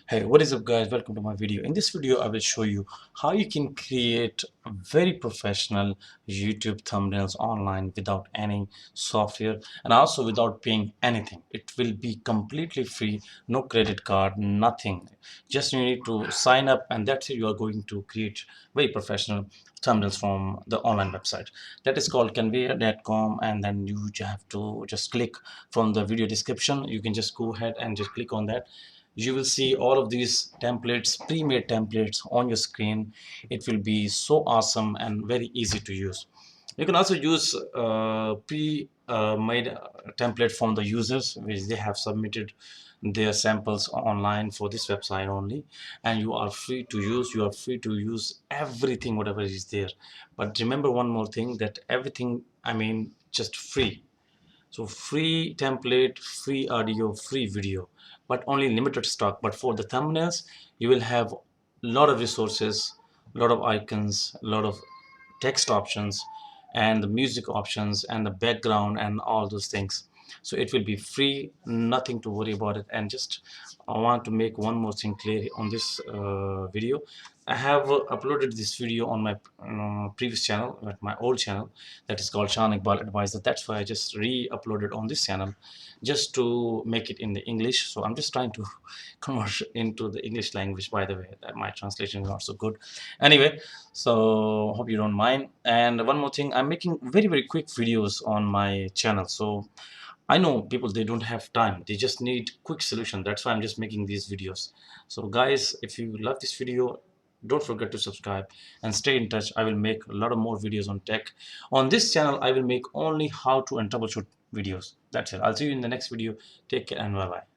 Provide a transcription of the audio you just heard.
Hey, what is up guys? Welcome to my video. In this video, I will show you how you can create very professional YouTube thumbnails online without any software and also without paying anything. It will be completely free, no credit card, nothing. Just you need to sign up and that's it. You are going to create very professional thumbnails from the online website. That is called conveyor.com, and then you have to just click from the video description. You can just go ahead and just click on that. You will see all of these templates, pre-made templates on your screen. It will be so awesome and very easy to use. You can also use pre-made template from the users which they have submitted their samples online for this website only, and you are free to use. You are free to use everything whatever is there. But remember one more thing, that everything, I mean, just free. So free template, free audio, free video, but only limited stock. But for the thumbnails, you will have a lot of resources, a lot of icons, a lot of text options, and the music options, and the background, and all those things. So it will be free, nothing to worry about it. And just I want to make one more thing clear on this video. I have uploaded this video on my previous channel, at my old channel, that is called Shan Advisor. That's why I just re-uploaded on this channel, just to make it in the English. So I'm just trying to convert into the English language. By the way, that my translation is not so good. Anyway, so hope you don't mind. And one more thing, I'm making very quick videos on my channel. So I know people, they don't have time, they just need quick solution. That's why I'm just making these videos. So guys, if you love this video, don't forget to subscribe and stay in touch. I will make a lot of more videos on tech. On this channel, I will make only how to and troubleshoot videos. That's it. I'll see you in the next video. Take care and bye bye.